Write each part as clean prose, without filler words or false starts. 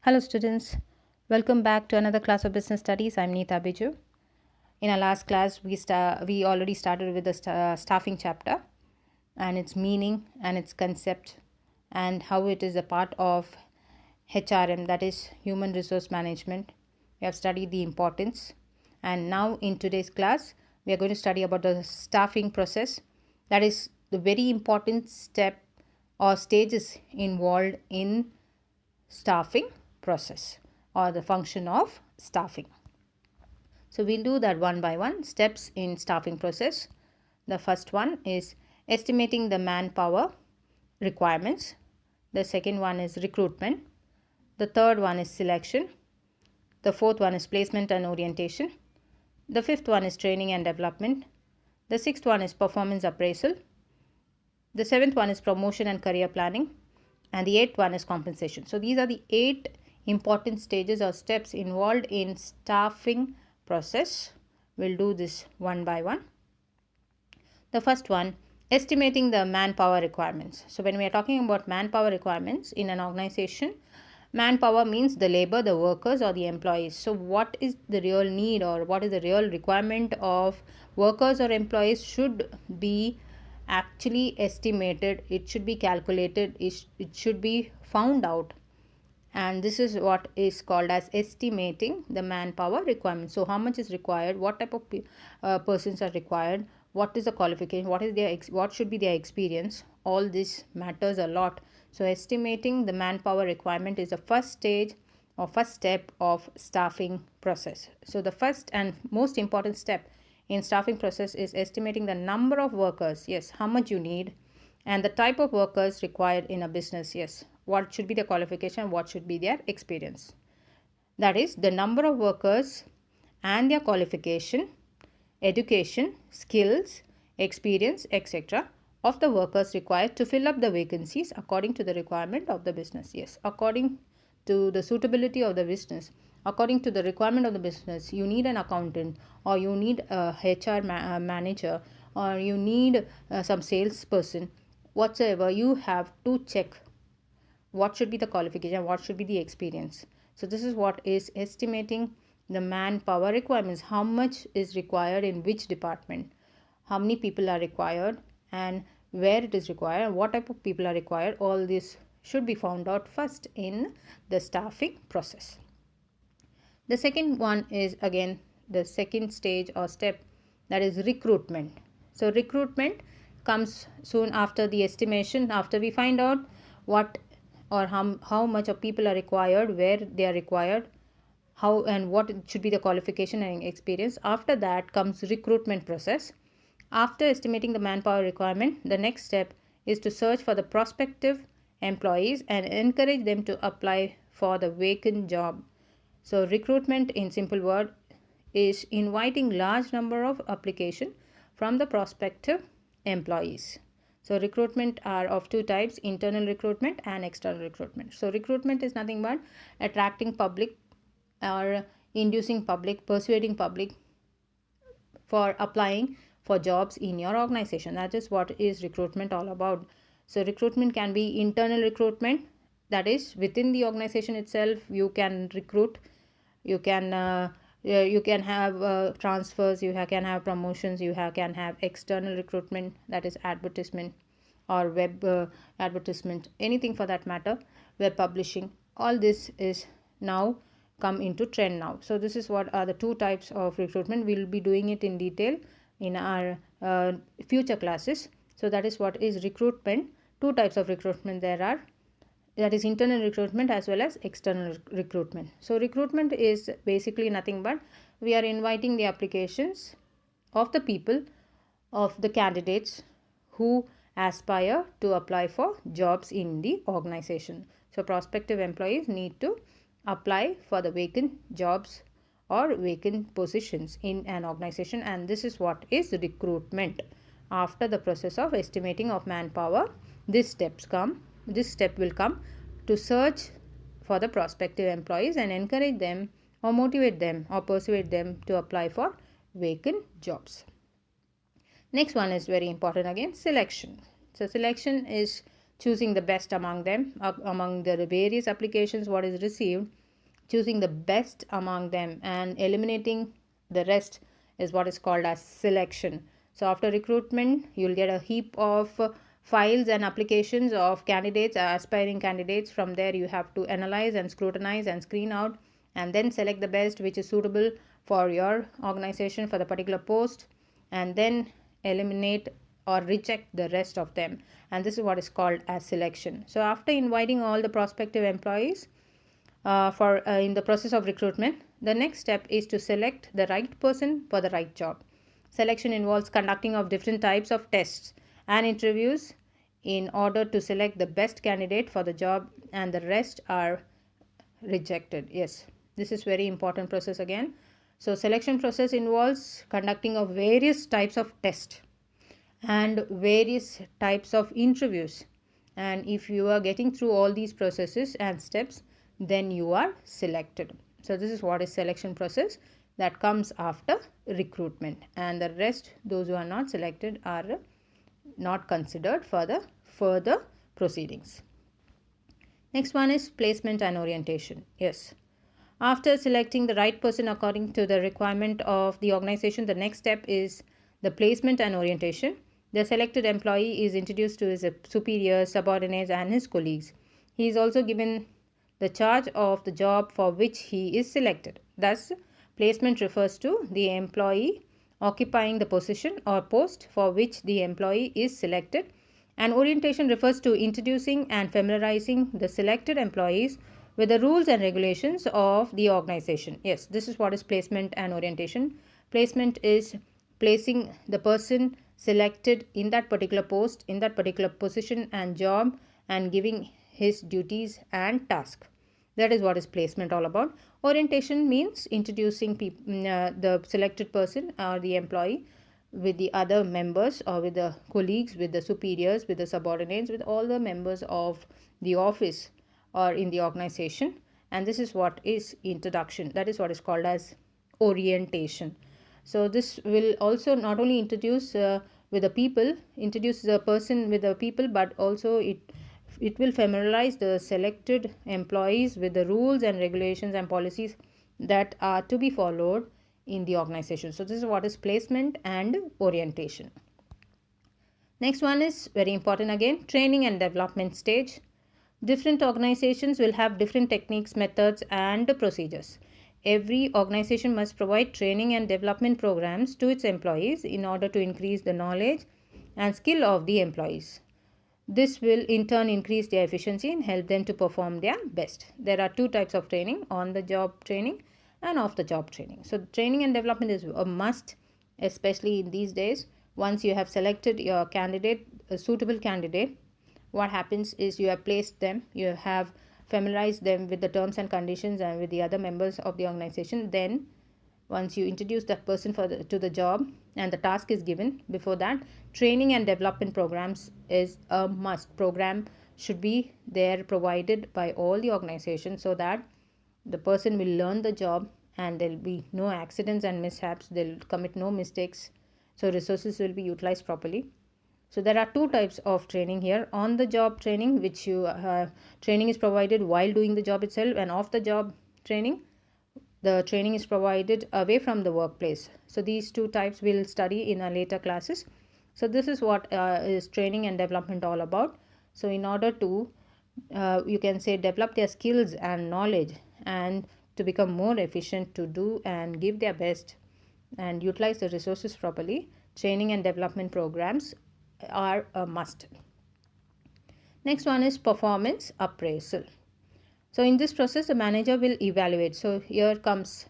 Hello, students. Welcome back to another class of business studies. I'm Neeta Biju. In our last class, we already started with the staffing chapter and its meaning and its concept and how it is a part of HRM, that is Human Resource Management. We have studied the importance, and now in today's class, we are going to study about the staffing process. That is the very important step or stages involved in staffing process or the function of staffing. So we'll do that one by one. Steps in staffing process. The first one is estimating the manpower requirements. The second one is recruitment. The third one is selection. The fourth one is placement and orientation. The fifth one is training and development. The sixth one is performance appraisal. The seventh one is promotion and career planning. And the eighth one is compensation. So these are the 8 important stages or steps involved in staffing process. We'll do this one by one. The first one, estimating the manpower requirements. So when we are talking about manpower requirements in an organization, manpower means the labor, the workers or the employees. So what is the real need or what is the real requirement of workers or employees should be actually estimated, it should be calculated, it should be found out, and this is what is called as estimating the manpower requirement. So how much is required, what type of persons are required, what is the qualification, what should be their experience, all this matters a lot. So estimating the manpower requirement is the first stage or first step of staffing process. So the first and most important step in staffing process is estimating the number of workers, yes, how much you need, and the type of workers required in a business, yes, what should be the qualification, what should be their experience. That is the number of workers and their qualification, education, skills, experience, etc. of the workers required to fill up the vacancies according to the requirement of the business. Yes, according to the suitability of the business, according to the requirement of the business, you need an accountant or you need a HR manager or you need some salesperson, whatsoever, you have to check what should be the qualification, what should be the experience. So this is what is estimating the manpower requirements, how much is required in which department, how many people are required and where it is required, what type of people are required. All this should be found out first in the staffing process. The second one is again the second stage or step, that is recruitment. So recruitment comes soon after the estimation, after we find out what or how much of people are required, where they are required, how and what should be the qualification and experience. After that comes recruitment process. After estimating the manpower requirement, the next step is to search for the prospective employees and encourage them to apply for the vacant job. So recruitment in simple word is inviting large number of application from the prospective employees. So recruitment are of two types, internal recruitment and external recruitment. So recruitment is nothing but attracting public or inducing public, persuading public for applying for jobs in your organization. That is what is recruitment all about. So recruitment can be internal recruitment, that is within the organization itself you can recruit, you can have transfers, can have promotions, can have external recruitment, that is advertisement or web advertisement, anything for that matter, web publishing. All this is now come into trend now. So this is what are the two types of recruitment. We will be doing it in detail in our future classes. So that is what is recruitment. Two types of recruitment there are, that is internal recruitment as well as external recruitment. So recruitment is basically nothing but we are inviting the applications of the people, of the candidates who aspire to apply for jobs in the organization. So prospective employees need to apply for the vacant jobs or vacant positions in an organization, and this is what is recruitment. After the process of estimating of manpower, this step will come to search for the prospective employees and encourage them or motivate them or persuade them to apply for vacant jobs. Next one is very important again, selection. So selection is choosing the best among them, among the various applications what is received, choosing the best among them and eliminating the rest is what is called as selection. So after recruitment, you'll get a heap of files and applications of candidates, aspiring candidates. From there, you have to analyze and scrutinize and screen out and then select the best which is suitable for your organization for the particular post, and then eliminate or reject the rest of them, and this is what is called as selection. So after inviting all the prospective employees for in the process of recruitment, the next step is to select the right person for the right job. Selection involves conducting of different types of tests and interviews in order to select the best candidate for the job, and the rest are rejected. Yes, this is very important process again. So selection process involves conducting of various types of tests and various types of interviews, and if you are getting through all these processes and steps, then you are selected. So this is what is selection process that comes after recruitment, and the rest, those who are not selected, are not considered for the further proceedings. Next one is placement and orientation. Yes, after selecting the right person according to the requirement of the organization, the next step is the placement and orientation. The selected employee is introduced to his superiors, subordinates, and his colleagues. He is also given the charge of the job for which he is selected. Thus, placement refers to the employee occupying the position or post for which the employee is selected, and orientation refers to introducing and familiarizing the selected employees with the rules and regulations of the organization. Yes, this is what is placement and orientation. Placement is placing the person selected in that particular post, in that particular position and job, and giving his duties and task. That is what is placement all about. Orientation means introducing the selected person or the employee with the other members or with the colleagues, with the superiors, with the subordinates, with all the members of the office or in the organization. And this is what is introduction. That is what is called as orientation. So this will also not only introduce with the people, introduce the person with the people, but also it will familiarize the selected employees with the rules and regulations and policies that are to be followed in the organization. So this is what is placement and orientation. Next one is very important again, training and development stage. Different organizations will have different techniques, methods, and procedures. Every organization must provide training and development programs to its employees in order to increase the knowledge and skill of the employees. This will in turn increase their efficiency and help them to perform their best. There are two types of training, on the job training and off the job training. So training and development is a must, especially in these days. Once you have selected your candidate, a suitable candidate, what happens is you have placed them, you have familiarized them with the terms and conditions and with the other members of the organization. Then once you introduce that person to the job and the task is given, before that, training and development programs is a must. Program should be there provided by all the organizations so that the person will learn the job and there will be no accidents and mishaps, they'll commit no mistakes, so resources will be utilized properly. So there are two types of training here, on the job training, which training is provided while doing the job itself, and off the job training, the training is provided away from the workplace. So these two types we'll study in our later classes. So this is what is training and development all about. So in order to you can say develop their skills and knowledge and to become more efficient to do and give their best and utilize the resources properly, training and development programs are a must. Next one is performance appraisal. So in this process, the manager will evaluate. So here comes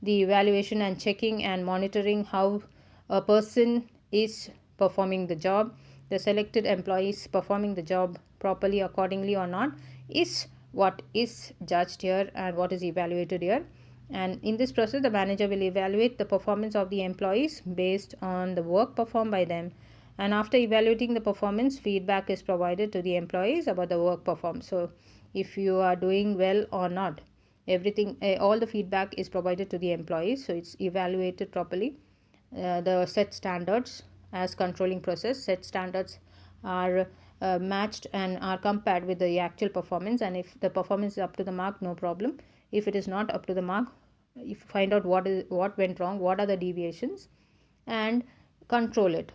the evaluation and checking and monitoring how a person is performing the job. The selected employees performing the job properly accordingly or not is what is judged here and what is evaluated here. And in this process, the manager will evaluate the performance of the employees based on the work performed by them. And after evaluating the performance, feedback is provided to the employees about the work performed. So if you are doing well or not, everything, all the feedback is provided to the employees. So it's evaluated properly. The set standards as controlling process. Set standards are matched and are compared with the actual performance, and if the performance is up to the mark, no problem. If it is not up to the mark, if find out what went wrong, what are the deviations, and control it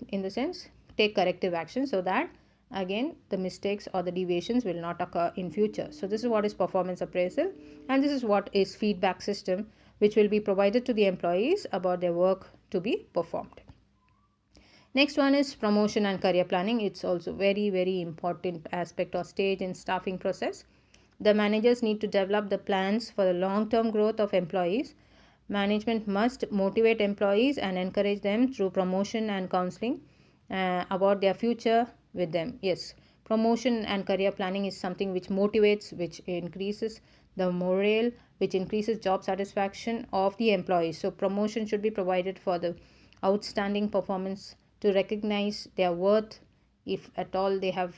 in the sense take corrective action, so that again the mistakes or the deviations will not occur in future. So this is what is performance appraisal, and this is what is feedback system, which will be provided to the employees about their work to be performed. Next one is promotion and career planning. It's also very important aspect or stage in staffing process. The managers need to develop the plans for the long term growth of employees. Management must motivate employees and encourage them through promotion and counseling about their future with them. Yes, promotion and career planning is something which motivates, which increases the morale, which increases job satisfaction of the employees. So promotion should be provided for the outstanding performance, to recognize their worth if at all they have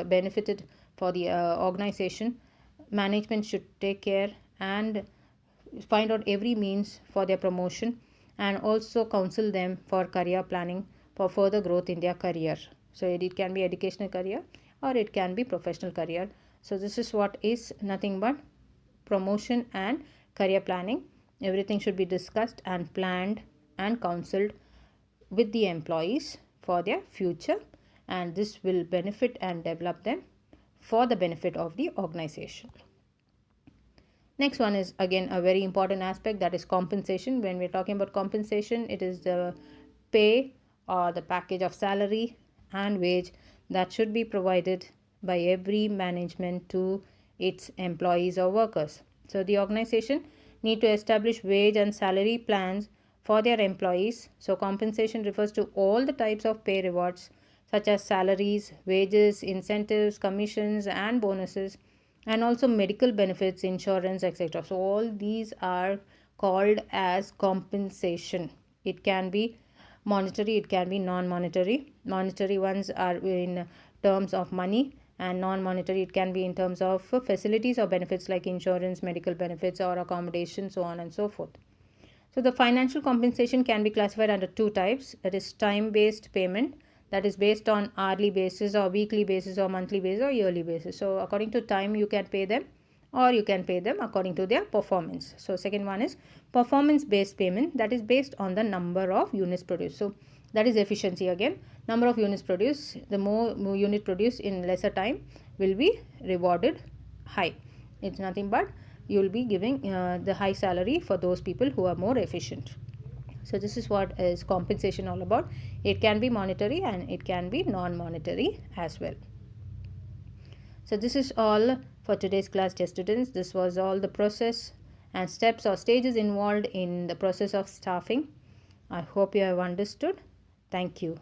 benefited for the organization. Management should take care and find out every means for their promotion, and also counsel them for career planning for further growth in their career. So it can be educational career or it can be professional career. So this is what is nothing but promotion and career planning. Everything should be discussed and planned and counseled with the employees for their future, and this will benefit and develop them for the benefit of the organization. Next one is again a very important aspect, that is compensation. When we're talking about compensation, it is the pay or the package of salary and wage that should be provided by every management to its employees or workers. So the organization need to establish wage and salary plans for their employees. So compensation refers to all the types of pay rewards such as salaries, wages, incentives, commissions and bonuses, and also medical benefits, insurance, etc. So all these are called as compensation. It can be monetary, it can be non-monetary. Monetary ones are in terms of money, and non-monetary it can be in terms of facilities or benefits like insurance, medical benefits or accommodation, so on and so forth. So the financial compensation can be classified under two types, that is time based payment, that is based on hourly basis or weekly basis or monthly basis or yearly basis. So according to time you can pay them, or you can pay them according to their performance. So second one is performance based payment, that is based on the number of units produced. So that is efficiency again, number of units produced, the more unit produced in lesser time will be rewarded high. It's nothing but you will be giving the high salary for those people who are more efficient. So this is what is compensation all about. It can be monetary and it can be non-monetary as well. So this is all for today's class, dear students. This was all the process and steps or stages involved in the process of staffing. I hope you have understood. Thank you.